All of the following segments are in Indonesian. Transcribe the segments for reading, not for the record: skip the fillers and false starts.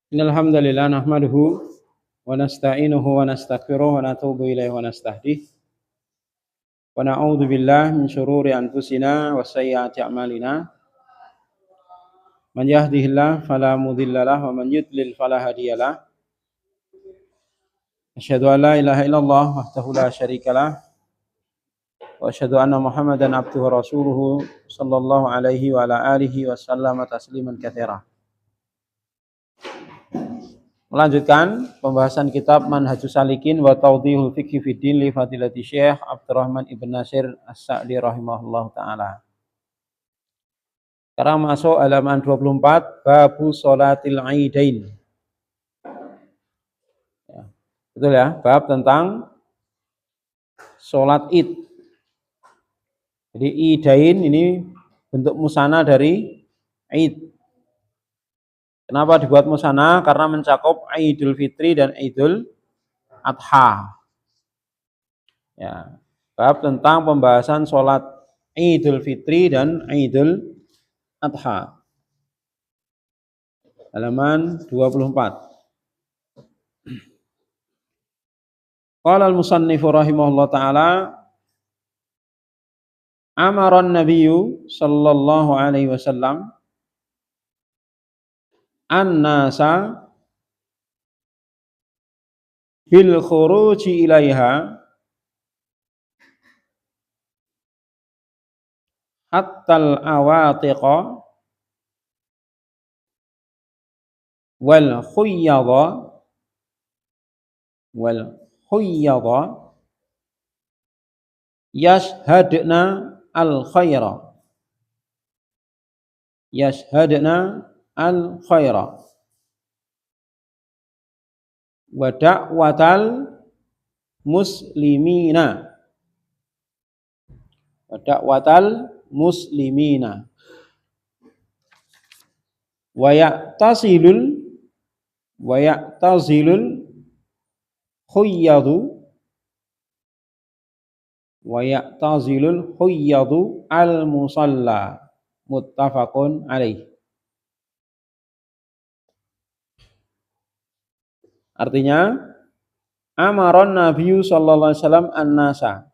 Innal hamdalillah nahmaduhu wa nasta'inuhu wa nastaghfiruh wa natubu ilaihi wa nastahdih wa na'udzu billahi min syururi anfusina wa sayyiati a'malina. Man yahdihillahu fala mudhillalah wa man yudlil fala hadiyalah. Asyhadu an la ilaha illallah wahdahu la syarikalah wa asyhadu anna Muhammadan abduhu wa rasuluhu sallallahu alaihi wa ala alihi wa sallama tasliman katsira. Melanjutkan pembahasan kitab Manhajus Salikin wa Tawdihul Fiqhi Fiddin li Fadilati Syekh Abdurrahman Ibn Nasir As-Sa'di rahimahullah ta'ala. Sekarang masuk halaman 24, Babu Sholatil Aidain. Ya, betul ya, bab tentang sholat id. Jadi idain ini bentuk musana dari id. Kenapa dibuat musana? Karena mencakup Idul Fitri dan Idul Adha. Ya, bab tentang pembahasan sholat Idul Fitri dan Idul Adha. Halaman 24. Qala al-musannifu rahimahullah ta'ala, amaran nabiyyu sallallahu alaihi wasallam an-nasa bil khuruji ilaiha hatta al-awatiqa wal khuyyadha yashhadna al-khaira wa da'watal muslimina wa ya'tazilul khuyyadu al-musalla, muttafaqun alaih. Artinya, amaron Nabi sallallahu alaihi wasallam an-nasa.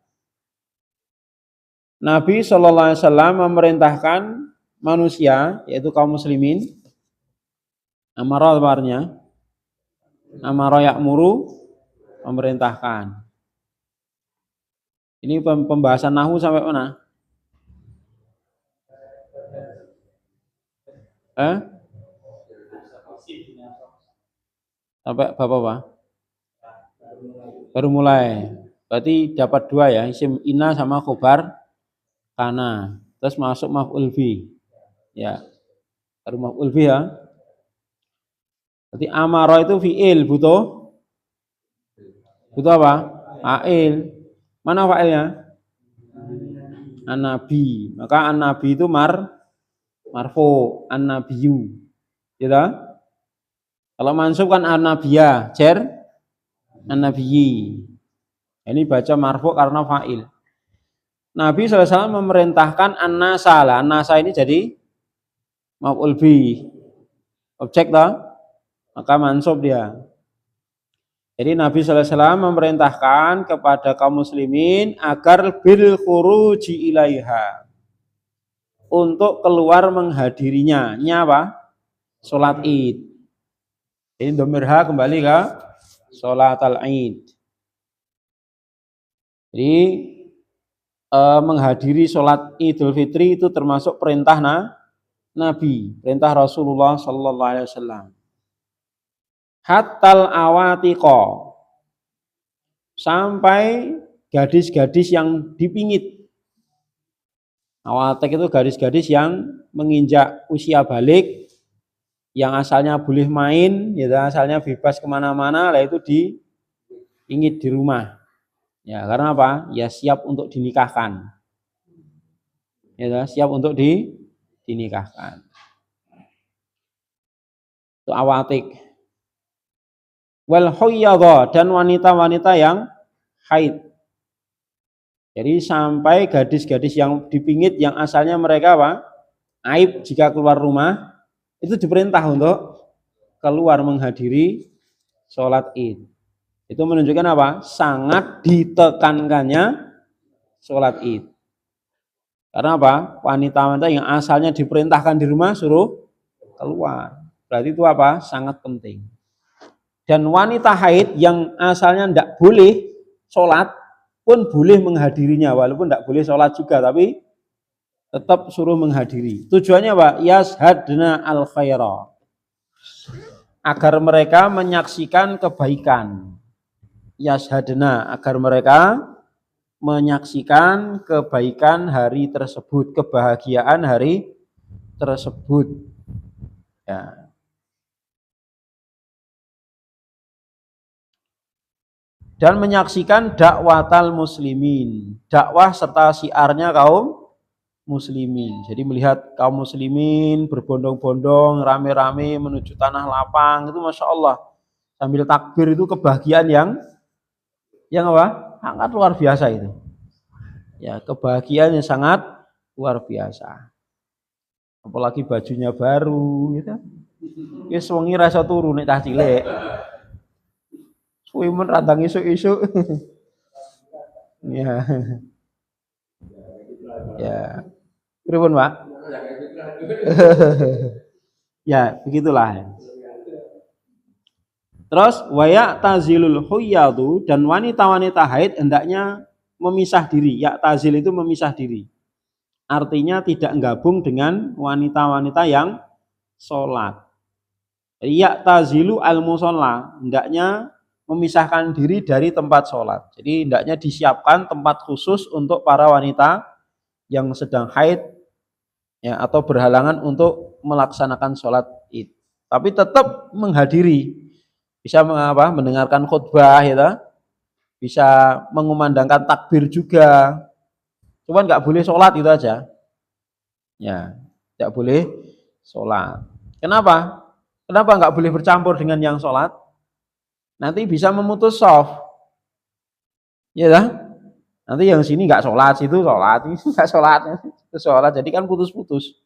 Nabi sallallahu alaihi wasallam memerintahkan manusia, yaitu kaum muslimin. Amara artinya amara ya'muru, memerintahkan. Ini pembahasan nahwu sampai mana? Sampai bab apa? Baru mulai. Berarti dapat dua ya, isim inna sama khobar kana. Terus masuk maf'ul bi. Ya. Baru maf'ul bi ya. Berarti amara itu fi'il, butuh apa? Fa'il. Mana fa'ilnya? An-nabi. Maka an-nabi itu marfu, an-nabiyyu. Gitu? Kalau mansub kan an-nabiyya, jar an-nabiyyi. Ini baca marfu karena fa'il. Nabi sallallahu alaihi wasallam memerintahkan an-nasa. An-nasa ini jadi maf'ul bi. Objek toh? Maka mansub dia. Jadi Nabi sallallahu alaihi wasallam memerintahkan kepada kaum muslimin agar bil khuruji ilaiha, untuk keluar menghadirinya. Nya apa? Salat Id. Ini domirha kembali ke sholatal Id. Jadi menghadiri sholat Idul Fitri itu termasuk perintah Nabi, perintah Rasulullah sallallahu alaihi wasallam. Hattal awatiqa, sampai gadis-gadis yang dipingit. Awatik itu gadis-gadis yang menginjak usia balik, yang asalnya boleh main, ya asalnya bebas kemana-mana, lah itu dipingit di rumah. Ya, karena apa? Ya siap untuk dinikahkan. Ya, siap untuk dinikahkan. Itu awatik. Wal khuyyadha, dan wanita-wanita yang haid. Jadi sampai gadis-gadis yang dipingit yang asalnya mereka apa? Aib jika keluar rumah, itu diperintah untuk keluar menghadiri sholat id. Itu menunjukkan apa? Sangat ditekankannya sholat id. Karena apa? Wanita-wanita yang asalnya diperintahkan di rumah suruh keluar. Berarti itu apa? Sangat penting. Dan wanita haid yang asalnya tidak boleh sholat pun boleh menghadirinya, walaupun tidak boleh sholat juga, tapi tetap suruh menghadiri. Tujuannya apa? Yashhadna al khaira, agar mereka menyaksikan kebaikan. Yashhadna, agar mereka menyaksikan kebaikan hari tersebut, kebahagiaan hari tersebut. Ya. Dan menyaksikan dakwatal muslimin, dakwah serta syiarnya kaum muslimin. Jadi melihat kaum muslimin berbondong-bondong, rame-rame menuju tanah lapang, itu masya Allah sambil takbir, itu kebahagiaan yang apa? Sangat luar biasa itu. Ya, kebahagiaan yang sangat luar biasa. Apalagi bajunya baru, gitu. Wis wengi rasa turu nek cah cilik. Suwi men randang isuk-isuk. Ya. Ya. Pripun, Pak? Ya, begitulah. Terus waya tazilul huyadu, dan wanita-wanita haid hendaknya memisah diri. Ya tazil itu memisah diri. Artinya tidak gabung dengan wanita-wanita yang sholat. Ya tazilu al musolla, hendaknya memisahkan diri dari tempat sholat. Jadi hendaknya disiapkan tempat khusus untuk para wanita yang sedang haid, ya, atau berhalangan untuk melaksanakan sholat id. Tapi tetap menghadiri, bisa mendengarkan khutbah, ya, bisa mengumandangkan takbir juga. Cuman nggak boleh sholat, itu aja. Ya, tidak boleh sholat. Kenapa? Kenapa nggak boleh bercampur dengan yang sholat? Nanti bisa memutus shaf, ya dah. Nanti yang sini nggak sholat, situ sholat, ini nggak sholat, itu sholat. Jadi kan putus-putus.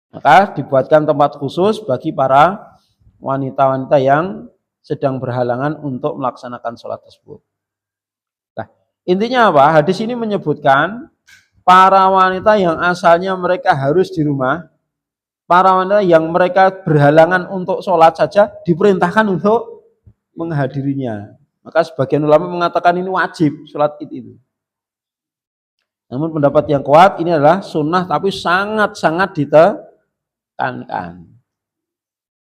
Maka dibuatkan tempat khusus bagi para wanita-wanita yang sedang berhalangan untuk melaksanakan sholat tersebut. Nah, intinya apa? Hadis ini menyebutkan para wanita yang asalnya mereka harus di rumah, para wanita yang mereka berhalangan untuk sholat saja diperintahkan untuk menghadirinya. Maka sebagian ulama mengatakan ini wajib sholat id itu. Namun pendapat yang kuat ini adalah sunnah, tapi sangat-sangat ditekankan.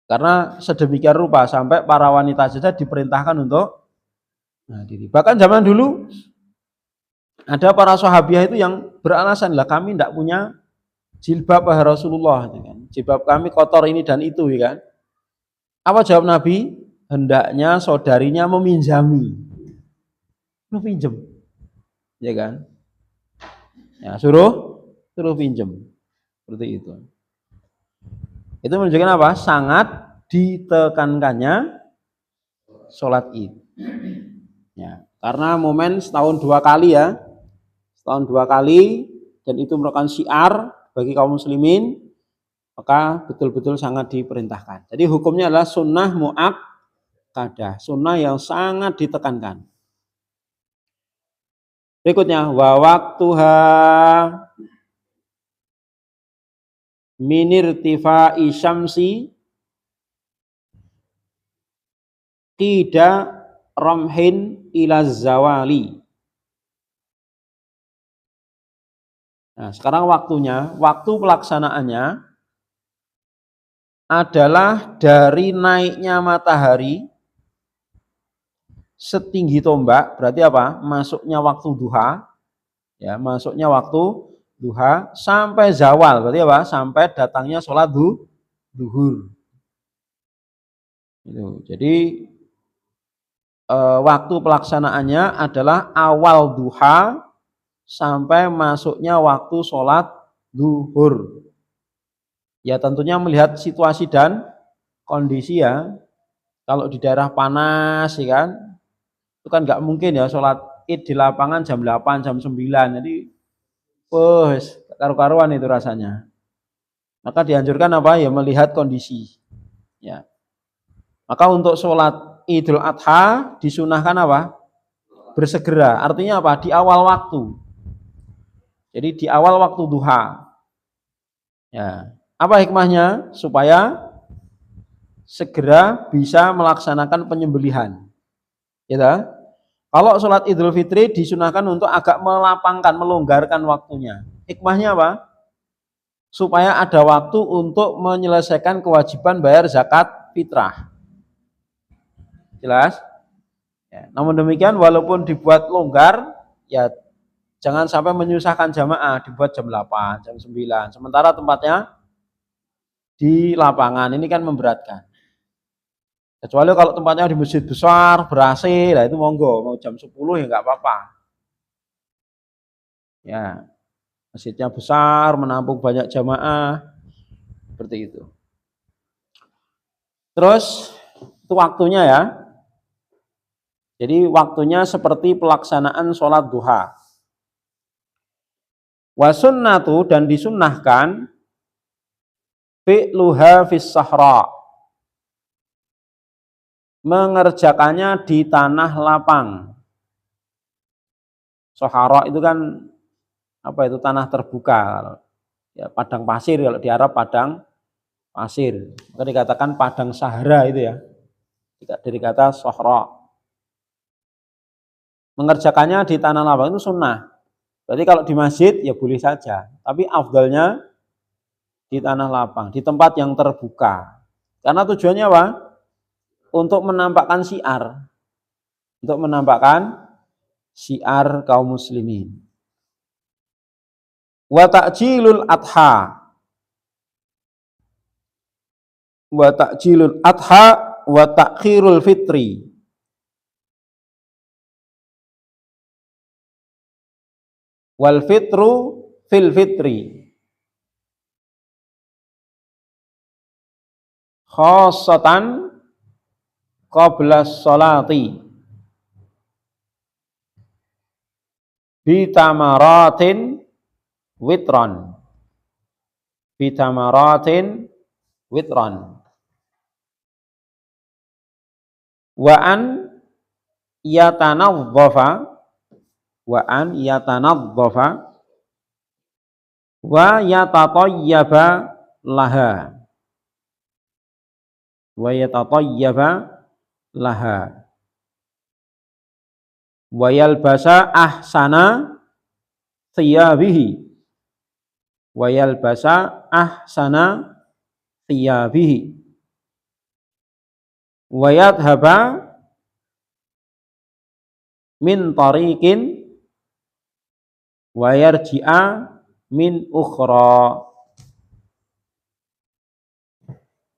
Karena sedemikian rupa sampai para wanita saja diperintahkan untuk menghadiri. Bahkan zaman dulu ada para sahabiah itu yang beralasan, lah kami tidak punya jilbab ya Rasulullah, jilbab kami kotor ini dan itu, ya kan. Apa jawab Nabi? Hendaknya saudarinya meminjami, pinjem, ya kan? Ya, suruh pinjem, seperti itu. Itu menunjukkan apa? Sangat ditekankannya sholat id. Ya, karena momen setahun 2 kali, ya, setahun 2 kali, dan itu merupakan syiar bagi kaum muslimin, maka betul-betul sangat diperintahkan. Jadi hukumnya adalah sunnah muakkadah, sunnah yang sangat ditekankan. Berikutnya, wa waktuha minirtifa'i syamsi qida ramhin ila zawali. Nah, sekarang waktunya, waktu pelaksanaannya adalah dari naiknya matahari setinggi tombak, berarti apa? Masuknya waktu duha, ya, masuknya waktu duha sampai zawal, berarti apa? Sampai datangnya sholat duhur. Itu. Jadi waktu pelaksanaannya adalah awal duha sampai masuknya waktu sholat duhur. Ya tentunya melihat situasi dan kondisi, ya. Kalau di daerah panas, ya kan, itu kan nggak mungkin ya sholat id di lapangan jam 8, jam 9. Jadi karu-karuan itu rasanya. Maka dianjurkan apa? Ya melihat kondisi. Ya. Maka untuk sholat Idul Adha disunahkan apa? Bersegera. Artinya apa? Di awal waktu. Jadi di awal waktu duha. Ya. Apa hikmahnya? Supaya segera bisa melaksanakan penyembelihan. Ya. Kalau sholat Idul Fitri disunahkan untuk agak melapangkan, melonggarkan waktunya. Hikmahnya apa? Supaya ada waktu untuk menyelesaikan kewajiban bayar zakat fitrah. Jelas? Ya, namun demikian walaupun dibuat longgar, ya jangan sampai menyusahkan jamaah, dibuat jam 8, jam 9. Sementara tempatnya di lapangan, ini kan memberatkan. Kecuali kalau tempatnya di masjid besar, ber-AC, nah itu monggo, mau jam 10 ya nggak apa-apa. Ya, masjidnya besar, menampung banyak jamaah, seperti itu. Terus, itu waktunya ya. Jadi waktunya seperti pelaksanaan sholat duha. Wasunnatu dan disunnahkan fi'luha fis sahra, mengerjakannya di tanah lapang. Sahara itu kan apa itu, tanah terbuka. Ya, padang pasir, kalau di Arab padang pasir. Maka dikatakan padang Sahara itu ya. Dari kata sahra. Mengerjakannya di tanah lapang itu sunnah. Berarti kalau di masjid ya boleh saja, tapi afdalnya di tanah lapang, di tempat yang terbuka. Karena tujuannya apa? Untuk menampakkan syiar. Untuk menampakkan syiar kaum muslimin. Wa ta'jilul adha. Wa ta'jilul adha wa ta'khirul fitri. Wal fitru fil fitri khassatan qabla sholati bitamaratin witron, bitamaratin witron, wa an yatanadzafa, wa an yatanadzafa wa yatatayyaba laha, wa yatatayyaba laha, wa yalbasa ahsana thiyabihi, wa yalbasa ahsana thiyabihi, wa yadhhaba min tariqin wa yarji'a min ukhra.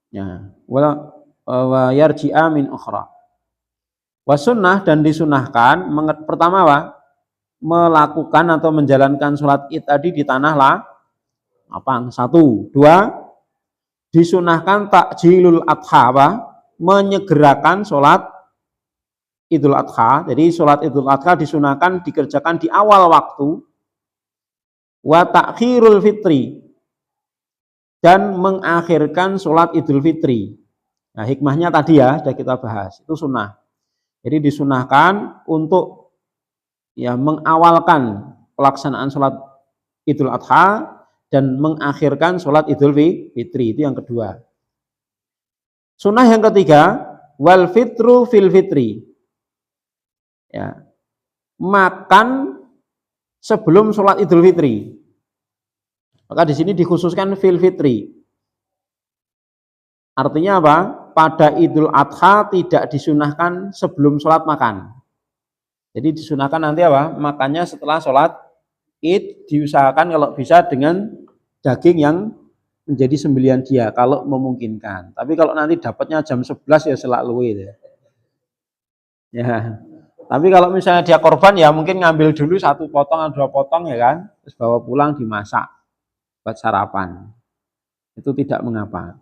Ya, wa yarji'a min ukhra. Wa sunnah dan disunahkan pertama apa? Melakukan atau menjalankan sholat id tadi di tanah lapang. 1, 2, disunahkan takjilul adha apa? Menyegerakan sholat Idul Adha. Jadi sholat Idul Adha disunahkan dikerjakan di awal waktu. Wa ta'khirul fitri, dan mengakhirkan sholat Idul Fitri. Nah, hikmahnya tadi ya sudah kita bahas, itu sunnah. Jadi disunahkan untuk ya mengawalkan pelaksanaan sholat Idul Adha dan mengakhirkan sholat Idul Fitri, itu yang kedua. Sunnah yang ketiga, wal fitru fil fitri. Ya, makan sebelum sholat Idul Fitri. Maka di sini dikhususkan fil fitri. Artinya apa? Pada Idul Adha tidak disunahkan sebelum sholat makan. Jadi disunahkan nanti apa? Makannya setelah sholat Id, diusahakan kalau bisa dengan daging yang menjadi sembelihan dia kalau memungkinkan. Tapi kalau nanti dapatnya jam 11 ya selalu itu. Ya. Tapi kalau misalnya dia korban ya mungkin ngambil dulu 1 potong atau 2 potong ya kan, terus bawa pulang dimasak buat sarapan. Itu tidak mengapa.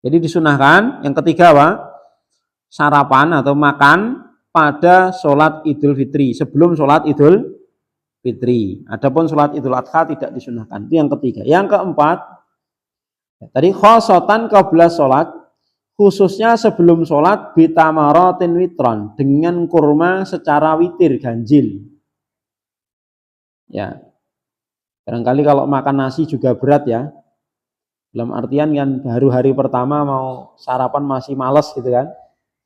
Jadi disunahkan yang ketiga apa? Sarapan atau makan pada sholat Idul Fitri, sebelum sholat Idul Fitri. Adapun sholat Idul Adha tidak disunahkan. Itu yang ketiga. Yang keempat, tadi khosotan qabla sholat, khususnya sebelum sholat bitamaratin witron, dengan kurma secara witir ganjil. Ya, barangkali kalau makan nasi juga berat ya, dalam artian kan baru hari pertama mau sarapan masih males gitu kan,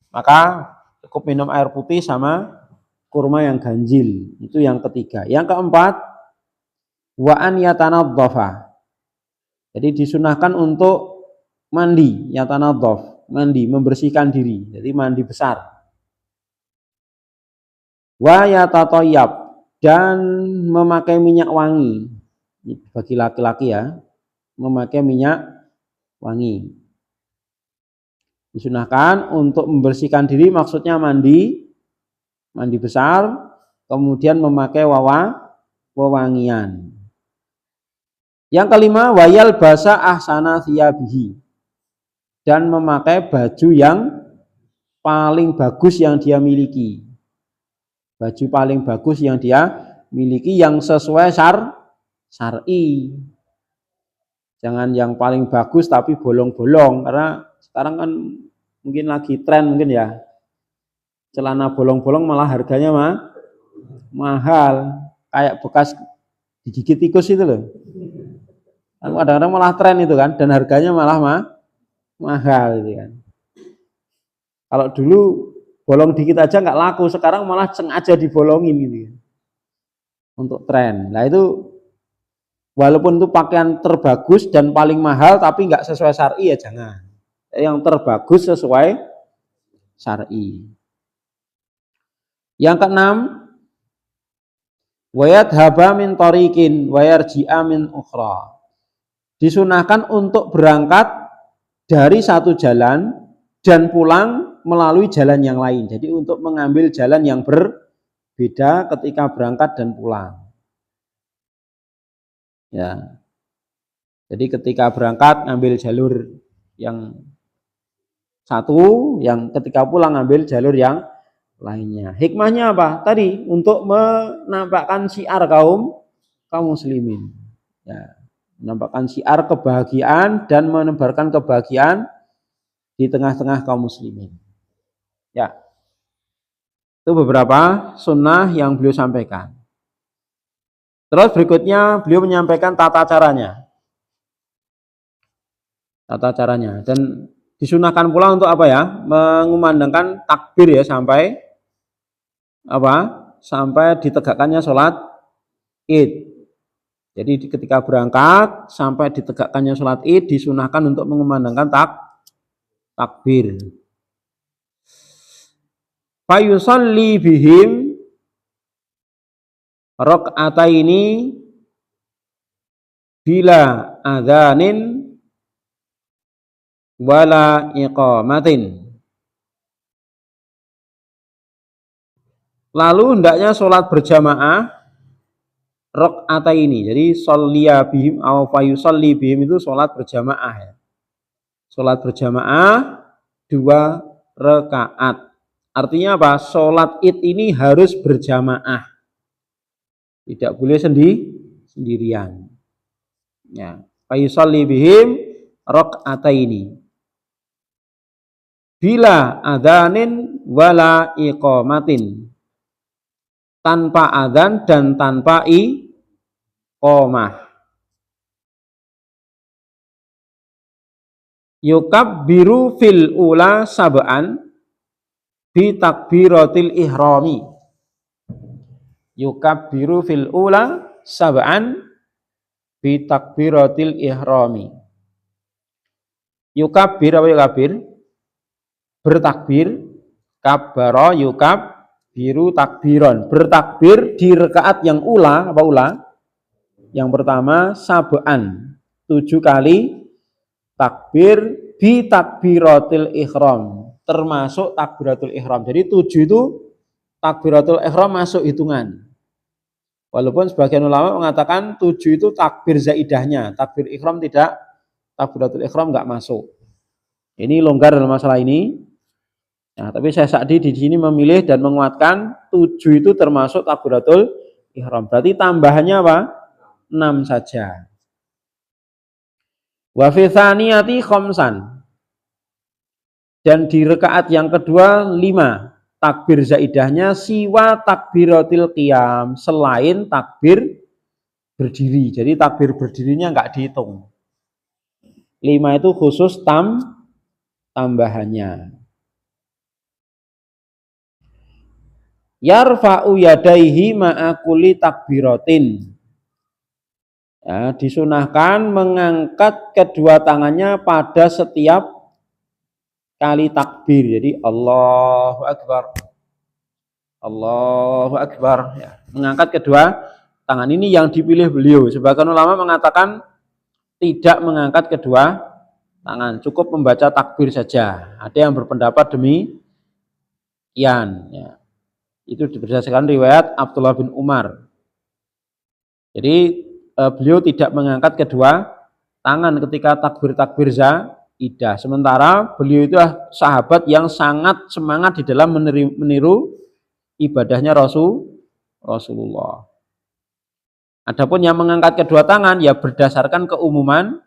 maka cukup minum air putih sama kurma yang ganjil. Itu yang ketiga. Yang keempat, wa an yatanadzafa. Jadi disunahkan untuk mandi, yatanadzaf, mandi, membersihkan diri. Jadi mandi besar. Wa yatatayyab, dan memakai minyak wangi. Bagi laki-laki ya, memakai minyak wangi. Disunahkan untuk membersihkan diri, maksudnya mandi besar, kemudian memakai wewangian. Yang kelima, wayal basa ahsana thiyabihi, dan memakai baju yang paling bagus yang dia miliki. Baju paling bagus yang dia miliki yang sesuai syar'i. Jangan yang paling bagus tapi bolong-bolong, karena sekarang kan mungkin lagi tren mungkin ya. Celana bolong-bolong malah harganya mahal, kayak bekas digigit tikus itu loh. Kadang-kadang malah tren itu kan, dan harganya malah mahal gitu kan. Kalau dulu bolong dikit aja nggak laku, sekarang malah sengaja dibolongin gitu kan, untuk tren. Nah itu walaupun itu pakaian terbagus dan paling mahal tapi nggak sesuai syar'i ya jangan. Yang terbagus sesuai syar'i. Yang keenam, wayat haba min tariqin wayarji'a min ukhra. Disunahkan untuk berangkat dari satu jalan dan pulang melalui jalan yang lain. Jadi untuk mengambil jalan yang berbeda ketika berangkat dan pulang. Ya. Jadi ketika berangkat ngambil jalur yang satu, yang ketika pulang ngambil jalur yang lainnya. Hikmahnya apa? Tadi untuk menampakkan syiar kaum muslimin. Ya, menampakkan syiar kebahagiaan dan menebarkan kebahagiaan di tengah-tengah kaum muslimin. Ya. Itu beberapa sunnah yang beliau sampaikan. Terus berikutnya beliau menyampaikan tata caranya. Tata caranya. Dan disunahkan pula untuk apa ya? Mengumandangkan takbir ya sampai ditegakkannya sholat Id. Jadi ketika berangkat sampai ditegakkannya sholat Id disunahkan untuk mengumandangkan takbir. Fayusalli bihim raq'ataini bila adzanin wala iqamatin. Lalu hendaknya sholat berjamaah raq'ataini. Jadi sholliya bihim atau fayusalli bihim itu sholat berjamaah ya. Sholat berjamaah 2 rakaat. Artinya apa? Sholat Id ini harus berjamaah. Tidak boleh sendirian. Ya, fayusalli bihim raq'ataini. Bila adzanin wala iqamatin. Tanpa adzan dan tanpa iqamah. Yukabbiru fil ula sab'an bi takbiratil ihrami. Yukabbiru fil ula sab'an bi takbiratil ihrami. Yukabbir apa yukabbir? Bertakbir. Kabbara yukabbiru takbiron. Bertakbir di rakaat yang ula, apa ula? Yang pertama sab'an, 7 kali takbir bi takbiratil ihram, termasuk takbiratul ihram. Jadi 7 itu takbiratul ihram masuk hitungan. Walaupun sebagian ulama mengatakan 7 itu takbir zaidahnya, takbir ihram tidak, takbiratul ihram enggak masuk. Ini longgar dalam masalah ini. Nah, tapi Syekh Sa'di di sini memilih dan menguatkan 7 itu termasuk takbiratul ihram. Berarti tambahannya apa? 6 saja. Wa fi tsaniyati khamsan. Dan di rakaat yang kedua 5 takbir zaidahnya siwa takbiratil qiyam, selain takbir berdiri. Jadi takbir berdirinya enggak dihitung. 5 itu khusus tambahannya. Yarfa'u yadaihi ma'a kulli takbiratin. Ya, disunahkan mengangkat kedua tangannya pada setiap kali takbir. Jadi Allahu Akbar, Allahu Akbar. Ya, mengangkat kedua tangan ini yang dipilih beliau. Sebagian ulama mengatakan tidak mengangkat kedua tangan, cukup membaca takbir saja. Ada yang berpendapat demikian. Ya. Itu berdasarkan riwayat Abdullah bin Umar. Jadi beliau tidak mengangkat kedua tangan ketika takbir zaidah. Sementara beliau itu sahabat yang sangat semangat di dalam meniru ibadahnya Rasulullah. Adapun yang mengangkat kedua tangan ya berdasarkan keumuman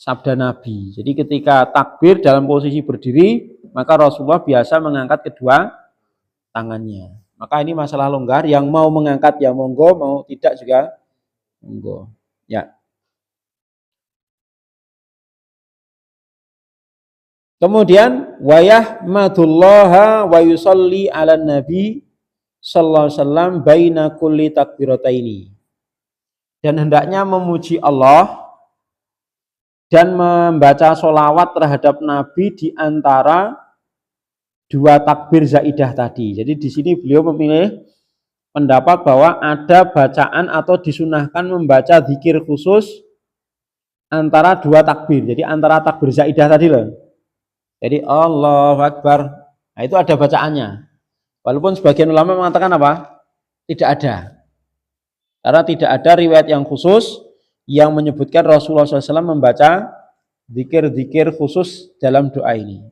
sabda Nabi. Jadi ketika takbir dalam posisi berdiri, maka Rasulullah biasa mengangkat kedua tangannya. Maka ini masalah longgar, yang mau mengangkat ya monggo, mau tidak juga monggo. Ya. Kemudian wa yahmadullaha wa yusalli 'alan nabi sallallahu alaihi wasallam baina kulli takbirataini. Dan hendaknya memuji Allah dan membaca sholawat terhadap Nabi di antara dua takbir zaidah tadi. Jadi di sini beliau memilih pendapat bahwa ada bacaan atau disunahkan membaca zikir khusus antara dua takbir. Jadi antara takbir zaidah tadi loh. Jadi Allahu Akbar. Nah, itu ada bacaannya. Walaupun sebagian ulama mengatakan apa? Tidak ada. Karena tidak ada riwayat yang khusus yang menyebutkan Rasulullah SAW membaca zikir-zikir khusus dalam doa ini.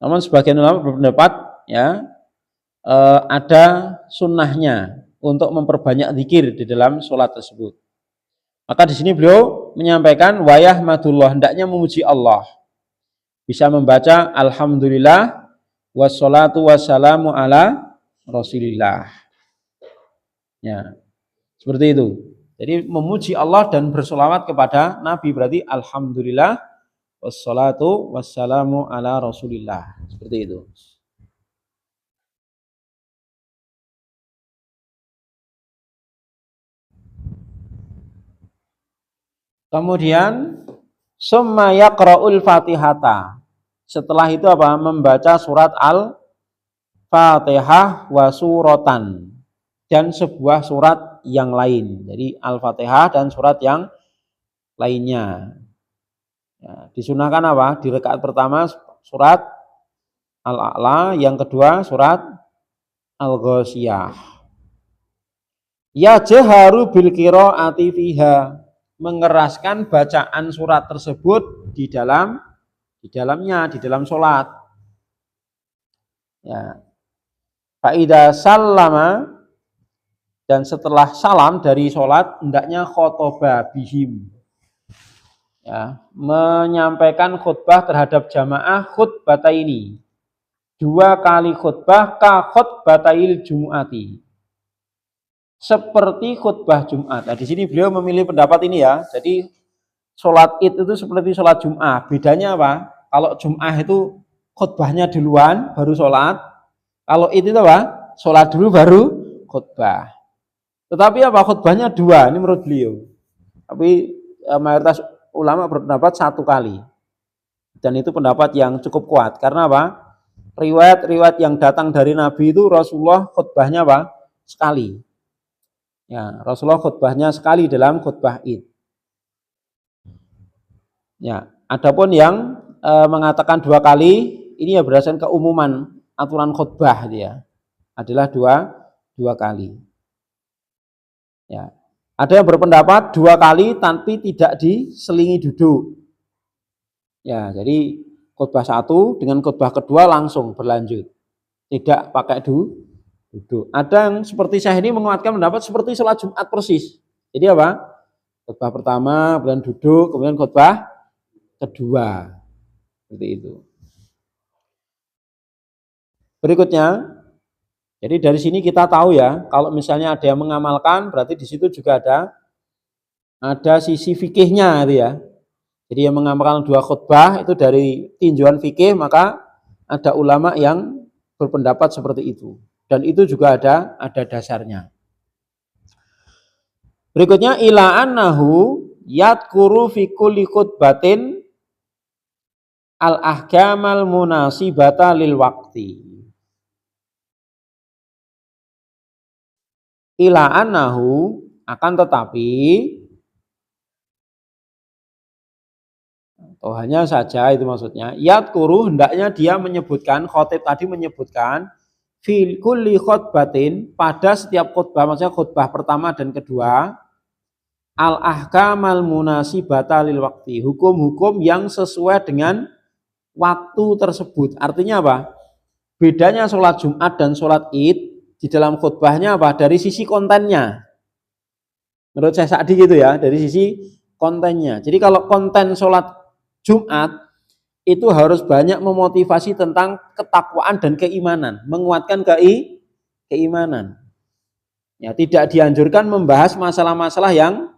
Namun sebagian ulama berpendapat ya ada sunnahnya untuk memperbanyak zikir di dalam sholat tersebut. Maka di sini beliau menyampaikan wa yahmadullah, hendaknya memuji Allah. Bisa membaca alhamdulillah wassalatu wassalamu ala rasulillah. Ya. Seperti itu. Jadi memuji Allah dan bersolawat kepada Nabi berarti alhamdulillah wassalatu wassalamu ala rasulillah. Seperti itu. Kemudian summa yaqra'ul fatihata. Setelah itu apa? Membaca surat Al-Fatihah wa suratan dan sebuah surat yang lain. Jadi Al-Fatihah dan surat yang lainnya. Ya, disunahkan apa? Di rakaat pertama surat Al-A'la, yang kedua surat Al-Ghasyiyah. Ya jaharu bil qiraati fiha, mengeraskan bacaan surat tersebut di dalamnya, di dalam sholat. Ya. Fa'idha sallama, dan setelah salam dari sholat hendaknya khotobah bihim, ya, menyampaikan khutbah terhadap jamaah khutbataini, dua kali khutbah ka khutbatail jumu'ati, seperti khutbah Jumat. Nah, di sini beliau memilih pendapat ini ya. Jadi sholat id itu seperti sholat Jum'ah. Bedanya apa? Kalau Jum'ah itu khutbahnya duluan baru sholat. Kalau id itu apa? Sholat dulu baru khutbah. Tetapi apa? Khutbahnya dua. Ini menurut beliau. Tapi mayoritas ulama berpendapat satu kali. Dan itu pendapat yang cukup kuat. Karena apa? Riwayat-riwayat yang datang dari Nabi itu Rasulullah khutbahnya apa? Sekali. Ya, Rasulullah khutbahnya sekali dalam khutbah id. Ya, adapun yang mengatakan dua kali ini ya berdasarkan keumuman aturan khutbah dia adalah dua kali. Ya, ada yang berpendapat dua kali tapi tidak diselingi duduk. Ya, jadi khutbah satu dengan khutbah kedua langsung berlanjut, tidak pakai duduk. Ada yang seperti saya ini menguatkan pendapat seperti sholat Jumat persis. Jadi apa? Khutbah pertama, kemudian duduk, kemudian khutbah kedua, seperti itu. Berikutnya, jadi dari sini kita tahu ya, kalau misalnya ada yang mengamalkan, berarti di situ juga ada sisi fikihnya itu ya. Jadi yang mengamalkan 2 khutbah itu dari tinjauan fikih, maka ada ulama yang berpendapat seperti itu. Dan itu juga ada dasarnya. Berikutnya ila annahu yadkuru fi kulli khutbatin al ahkamal munasibata lil waqti. Ila annahu akan tetapi atau hanya saja itu maksudnya yadkuru hendaknya dia menyebutkan, khotib tadi menyebutkan fil kulli khutbatin pada setiap khutbah, maksudnya khutbah pertama dan kedua, al ahkamal munasibata lil waqti, hukum-hukum yang sesuai dengan waktu tersebut. Artinya apa? Bedanya sholat Jumat dan sholat Id di dalam khutbahnya apa? Dari sisi kontennya. Menurut saya Sa'di gitu ya, dari sisi kontennya. Jadi kalau konten sholat Jumat itu harus banyak memotivasi tentang ketakwaan dan keimanan, menguatkan keimanan. Ya, tidak dianjurkan membahas masalah-masalah yang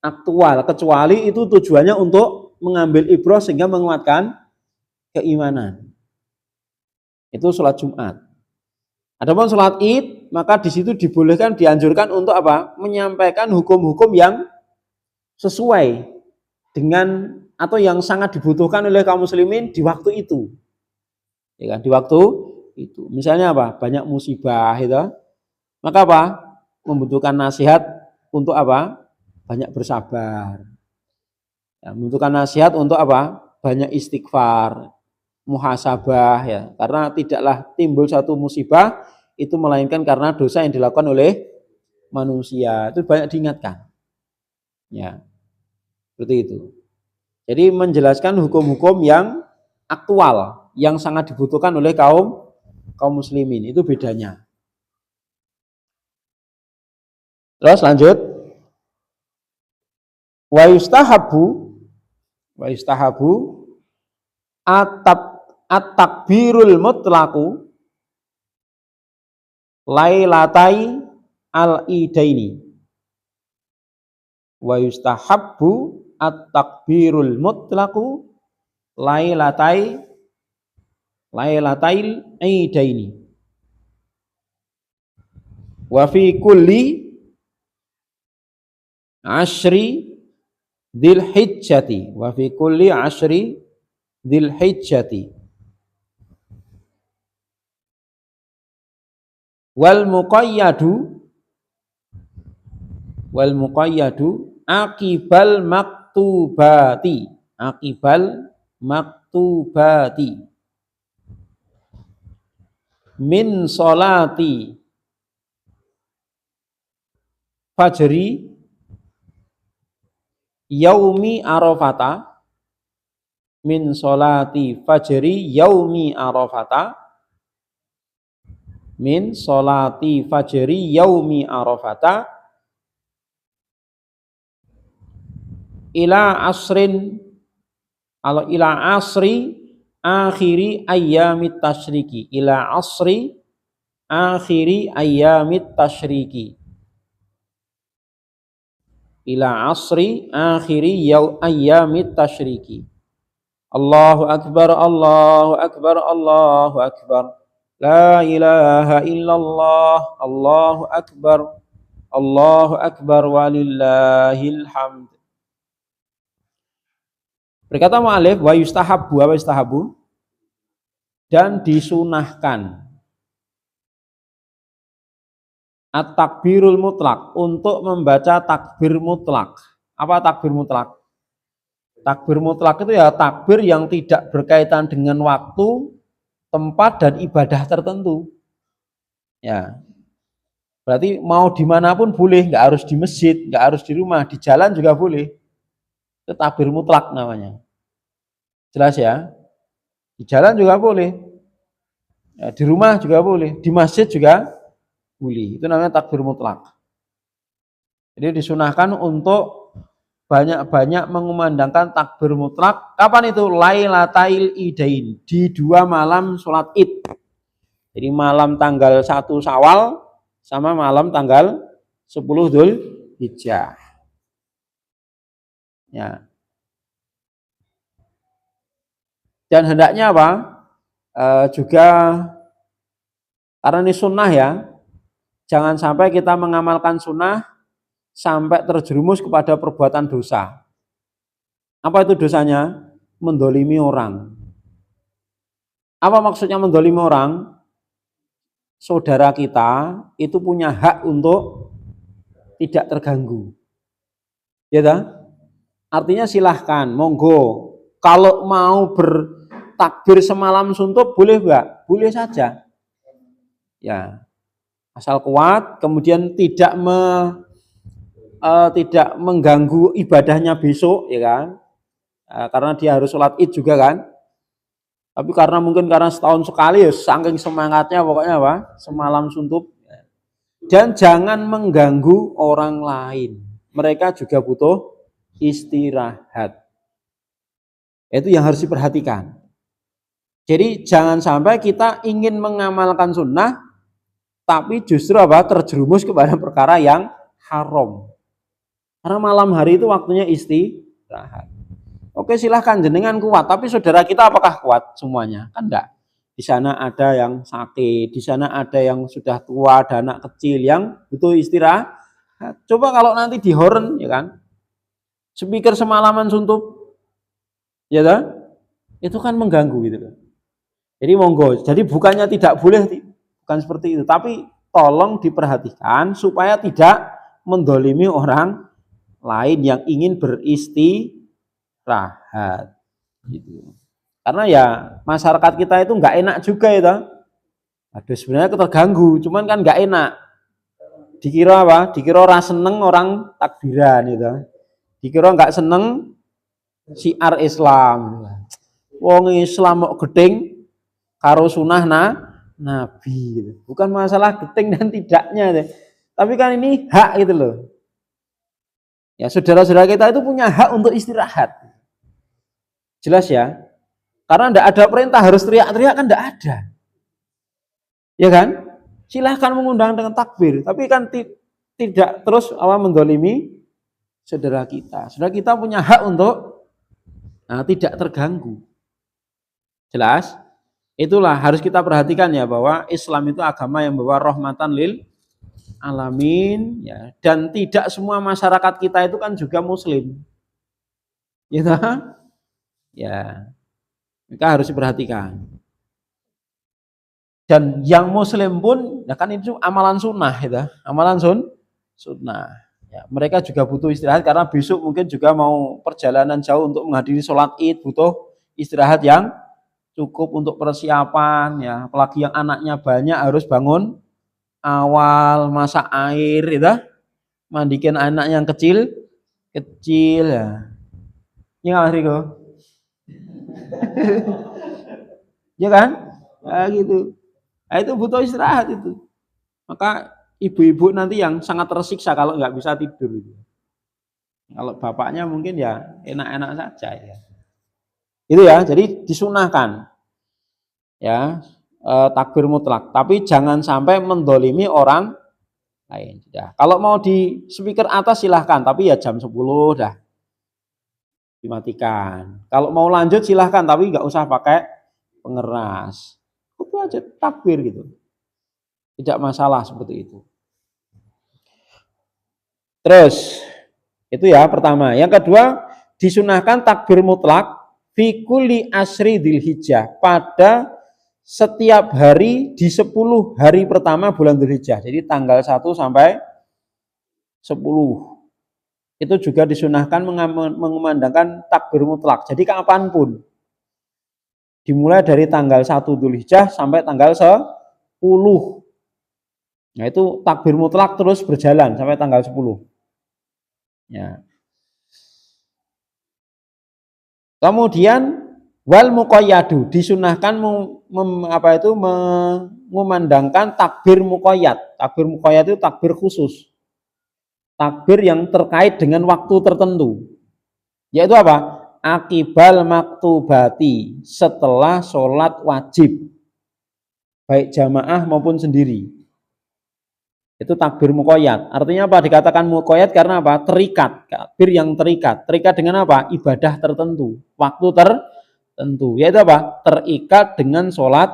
aktual, kecuali itu tujuannya untuk mengambil ibrah sehingga menguatkan keimanan. Itu sholat Jumat. Adapun sholat Id, maka di situ dibolehkan, dianjurkan untuk apa? Menyampaikan hukum-hukum yang sesuai dengan atau yang sangat dibutuhkan oleh kaum muslimin di waktu itu. Ya kan, di waktu itu. Misalnya apa? Banyak musibah itu. Maka apa? Membutuhkan nasihat untuk apa? Banyak bersabar. Ya, membutuhkan nasihat untuk apa? Banyak istighfar, muhasabah ya. Karena tidaklah timbul satu musibah itu melainkan karena dosa yang dilakukan oleh manusia. Itu banyak diingatkan. Ya. Seperti itu. Jadi menjelaskan hukum-hukum yang aktual, yang sangat dibutuhkan oleh kaum muslimin. Itu bedanya. Terus lanjut. Wa yustahabu at-takbirul mutlaqu lailatai al-idaini. Wa yustahabbu at-takbirul mutlaqu lailatai lailatil idaini. Wa fi kulli ashri dzil hijjati, wa fi kulli ashri dzil hijjati wal muqayyadu akibal maktubati min sholati fajri yaumi arafata, min sholati fajri yaumi arafata, min sholati fajri yaumi arafata ila asrin, kalau ila asri akhiri ayyamit tasyriki, ila asri akhiri ayyamit tasyriki, ila asri akhiri ayyamit tasyriki. Allahu akbar, Allahu akbar, Allahu akbar, la ilaha illallah, Allahu akbar walillahil hamd. Berkata mu'alif, wa yustahabbu, apa yustahabbu? Dan disunahkan at-takbirul mutlak, untuk membaca takbir mutlak. Apa takbir mutlak? Takbir mutlak itu ya takbir yang tidak berkaitan dengan waktu, tempat, dan ibadah tertentu. Ya, berarti mau dimanapun boleh, nggak harus di masjid, nggak harus di rumah, di jalan juga boleh. Itu takbir mutlak namanya. Jelas ya? Di jalan juga boleh, ya, di rumah juga boleh, di masjid juga boleh. Itu namanya takbir mutlak. Jadi disunahkan untuk banyak-banyak mengumandangkan takbir mutlak. Kapan itu? Lailatul idain, di 2 malam sholat Id. Jadi malam tanggal 1 Syawal sama malam tanggal 10 Dzulhijjah. Ya. Dan hendaknya apa? Juga karena ini sunnah ya, jangan sampai kita mengamalkan sunnah sampai terjerumus kepada perbuatan dosa. Apa itu dosanya? Mendolimi orang. Apa maksudnya mendolimi orang? Saudara kita itu punya hak untuk tidak terganggu. Ya tak? Artinya silahkan, monggo. Kalau mau bertakbir semalam suntuk boleh enggak? Boleh saja. Ya, asal kuat, kemudian tidak mengganggu ibadahnya besok, ya kan? Karena dia harus sholat id juga kan. Tapi karena setahun sekali ya saking semangatnya pokoknya apa? Semalam suntuk. Dan jangan mengganggu orang lain. Mereka juga butuh istirahat. Itu yang harus diperhatikan. Jadi jangan sampai kita ingin mengamalkan sunnah tapi justru apa? Terjerumus kepada perkara yang haram. Karena malam hari itu waktunya istirahat. Oke, silahkan jenengan kuat, tapi saudara kita apakah kuat semuanya? Kan enggak. Di sana ada yang sakit, di sana ada yang sudah tua, ada anak kecil yang butuh istirahat. Coba kalau nanti di horn, ya kan? Speaker semalaman suntuk, ya kan? Itu kan mengganggu gitu loh. Jadi monggo, jadi bukannya tidak boleh, bukan seperti itu, tapi tolong diperhatikan supaya tidak mendolimi orang lain yang ingin beristirahat gitu. Karena ya masyarakat kita itu nggak enak juga ya. Aduh, sebenarnya terganggu, cuman kan nggak enak. Dikira apa? Dikira orang seneng orang takbiran gitu. Dikira nggak seneng syiar Islam. Wong Islam kok gedeng karo sunah Nabi gitu. Bukan masalah gedeng dan tidaknya, tapi kan ini hak gitu loh. Ya, saudara-saudara kita itu punya hak untuk istirahat. Jelas ya? Karena tidak ada perintah harus teriak-teriak, kan tidak ada. Ya kan? Silahkan mengundang dengan takbir, tapi kan tidak terus mendolimi saudara kita. Saudara kita punya hak untuk tidak terganggu. Jelas? Itulah harus kita perhatikan ya, bahwa Islam itu agama yang membawa rahmatan lil alamin ya, dan tidak semua masyarakat kita itu kan juga muslim. Gitu. Ya. Mereka harus diperhatikan. Dan yang muslim pun ya kan itu amalan sunnah gitu. Amalan sunnah. Ya, mereka juga butuh istirahat karena besok mungkin juga mau perjalanan jauh untuk menghadiri sholat id, butuh istirahat yang cukup untuk persiapan ya, apalagi yang anaknya banyak harus bangun awal, masak air gitu, mandikan anak yang kecil ya. Ini nggak Riko? Ya kan? Nah, gitu. Nah, itu butuh istirahat itu. Maka ibu-ibu nanti yang sangat tersiksa kalau nggak bisa tidur itu. Kalau bapaknya mungkin ya enak-enak saja ya. Itu ya, jadi disunahkan ya takbir mutlak, tapi jangan sampai mendolimi orang lain. Ya. Kalau mau di speaker atas silahkan, tapi ya jam 10 dah dimatikan. Kalau mau lanjut silahkan, tapi nggak usah pakai pengeras. Itu aja takbir gitu. Tidak masalah seperti itu. Terus itu ya pertama. Yang kedua, disunahkan takbir mutlak fi kulli asri Dzulhijjah, pada setiap hari di 10 hari pertama bulan Dzulhijjah. Jadi tanggal 1 sampai 10. Itu juga disunahkan mengumandangkan takbir mutlak. Jadi kapanpun. Dimulai dari tanggal 1 Dzulhijjah sampai tanggal 10. Nah, itu takbir mutlak terus berjalan sampai tanggal 10. Ya. Kemudian wal muqayyadu, disunahkan mengumandangkan takbir muqayyad. Takbir muqayyad itu takbir khusus. Takbir yang terkait dengan waktu tertentu. Yaitu apa? Akibal maktubati, setelah sholat wajib. baik jamaah maupun sendiri. Itu takbir muqayyad. Artinya apa? Dikatakan muqayyad karena apa? Terikat. Takbir yang terikat. Terikat dengan apa? Ibadah tertentu. Waktu tertentu. Yaitu apa? Terikat dengan sholat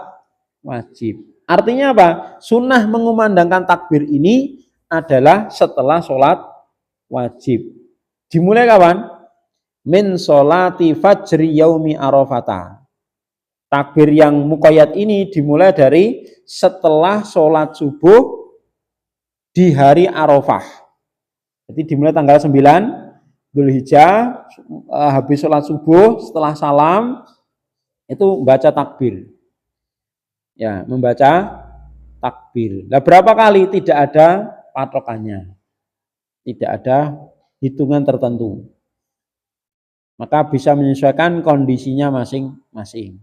wajib. Artinya apa? Sunnah mengumandangkan takbir ini adalah setelah sholat wajib. Dimulai kapan? Min sholati fajri yaumi arafata. Takbir yang muqayyad ini dimulai dari setelah sholat subuh di hari Arafah. Jadi dimulai tanggal 9 Dzulhijjah, habis sholat subuh, setelah salam itu membaca takbir. Ya, membaca takbir. Nah, berapa kali? Tidak ada patokannya. Tidak ada hitungan tertentu. Maka bisa menyesuaikan kondisinya masing-masing.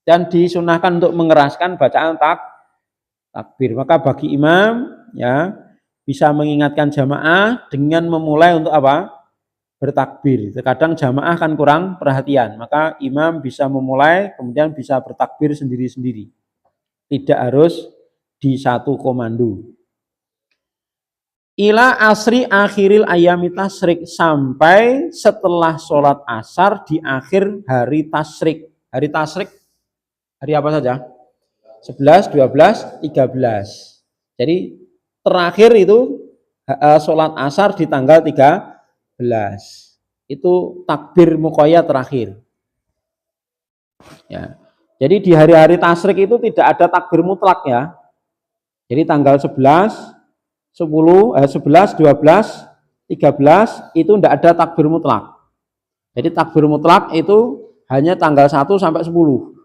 Dan disunahkan untuk mengeraskan bacaan takbir. Maka bagi imam ya bisa mengingatkan jamaah dengan memulai untuk apa? Bertakbir. Terkadang jamaah kan kurang perhatian, maka imam bisa memulai kemudian bisa bertakbir sendiri-sendiri. Tidak harus di satu komando. Ila asri akhiril ayami tasyrik, sampai setelah sholat asar di akhir hari tasyrik. Hari tasyrik hari apa saja? 11, 12, 13. Jadi terakhir itu sholat asar di tanggal 13. Itu takbir muqayyad terakhir. Ya. Jadi di hari-hari tasyrik itu tidak ada takbir mutlak ya. Jadi tanggal 11, 12, 13 itu tidak ada takbir mutlak. Jadi takbir mutlak itu hanya tanggal 1 sampai 10.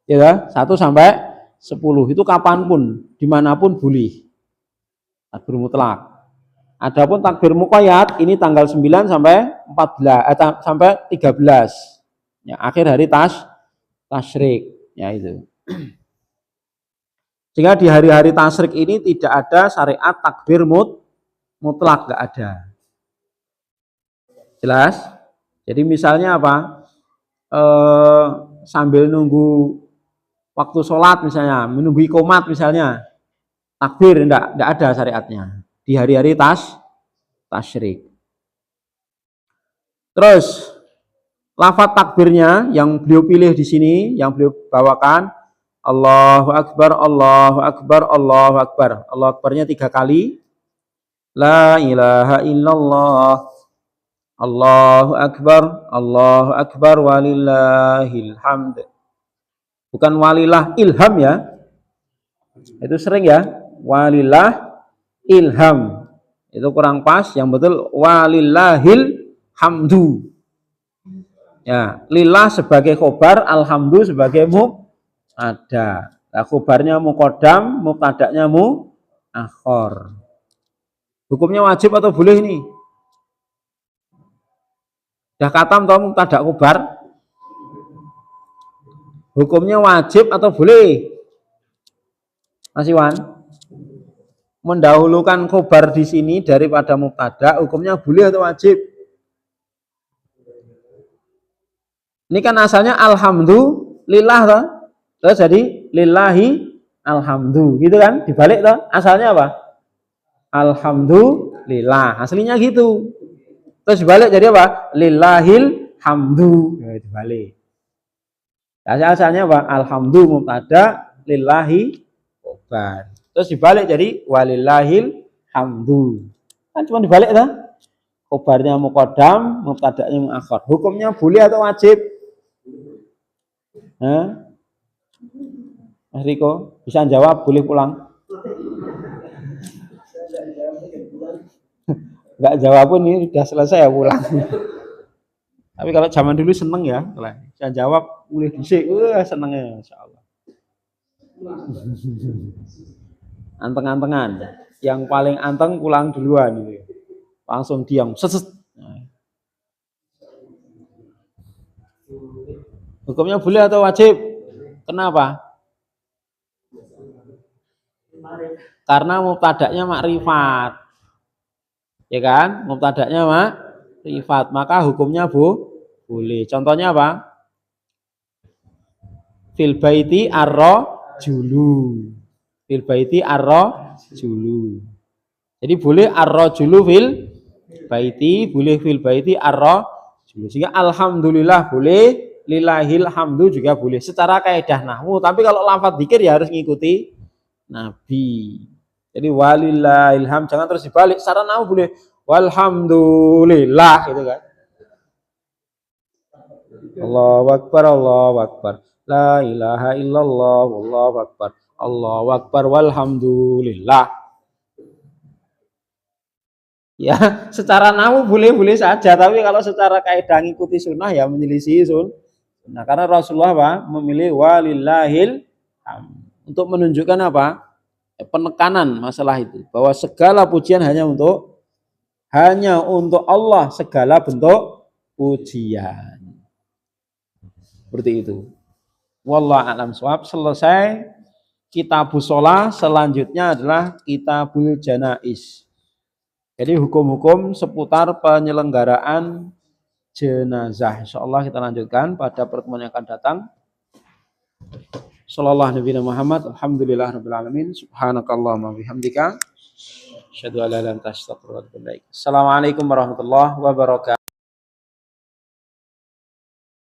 Ya, 1 sampai 10 itu kapanpun, dimanapun boleh. Takbir mutlak. Adapun takbir muqayyad ini tanggal 9 sampai 14 sampai 13. Ya, akhir hari tasyrik, ya itu. Sehingga di hari-hari tasyrik ini tidak ada syariat takbir mutlak, enggak ada. Jelas? Jadi misalnya apa? Sambil nunggu waktu sholat misalnya, menunggu iqomat misalnya, takbir enggak ada syariatnya di hari-hari tasyrik. Terus lafaz takbirnya yang beliau pilih di sini, yang beliau bawakan, Allahu Akbar, Allahu Akbar, Allahu Akbar. Allahu Akbarnya 3 kali. La ilaha illallah. Allahu Akbar walillahil hamd. Bukan walillah ilham ya. Itu sering ya. Walillah ilham. Itu kurang pas, yang betul walillahil hamdu. Ya, lillah sebagai khobar, alhamdu sebagai mubtada. Nah, khobarnya muqaddam, mubtada'nya muakhor. Hukumnya wajib atau boleh ini? Dah katam toh mubtada khobar? Hukumnya wajib atau boleh? Mas Iwan? Mendahulukan khobar di sini daripada mubtada, hukumnya boleh atau wajib? Ini kan asalnya alhamdulillah toh. Terus jadi lillahi alhamdu, gitu kan? Dibalik toh. Asalnya apa? Alhamdulillah. Aslinya gitu. Terus dibalik jadi apa? Lillahil hamdu. Ya, dibalik. Asalnya apa? Alhamdu mubtada, lillahi khobar. Terus dibalik jadi walillahil hamdu. Kan cuma dibalik toh. Khobarnya muqaddam, mubtada'nya muakhar. Hukumnya boleh atau wajib? Mas Riko bisa jawab, boleh pulang. Enggak jawab pun ini sudah selesai ya pulang. Tapi kalau zaman dulu seneng ya, saya jawab boleh disik, senengnya insyaallah. Anteng-antengan. Yang paling anteng pulang duluan gitu. Langsung diam, seset. Hukumnya boleh atau wajib? Kenapa? Karena mubtada'nya makrifat. Ya kan? Mubtada'nya makrifat, maka hukumnya boleh. Contohnya apa? Fil baiti julu. Fil baiti julu. Jadi boleh julu fil baiti, boleh fil baiti julu. Sehingga alhamdulillah boleh, lillahil hamdu juga boleh secara kaidah nahwu, tapi kalau lafaz dzikir ya harus ngikuti Nabi. Jadi walillahil hamd, jangan terus dibalik. Secara nahwu boleh walhamdulillah gitu kan. Allahu akbar, Allahu akbar. La ilaha illallah, wallahu akbar. Allahu akbar walhamdulillah. Ya, secara nahwu boleh-boleh saja, tapi kalau secara kaidah ngikuti sunnah ya menyelisih sunnah. Karena Rasulullah apa? Memilih walillahil hamd untuk menunjukkan apa? Penekanan masalah itu, bahwa segala pujian hanya untuk Allah, segala bentuk pujian. Seperti itu. Wallahu a'lam shawab. Selesai kitabus shalah, selanjutnya adalah kitabul janaiz. Jadi hukum-hukum seputar penyelenggaraan jenazah. Insyaallah kita lanjutkan pada pertemuan yang akan datang. Sallallahu Nabi Muhammad. Alhamdulillah Rabbil Alamin. Subhanakallahumma bihamdika asyhadu an la ilaha illa anta astaghfiruka wa atubu ilaik. Assalamualaikum warahmatullahi wabarakatuh.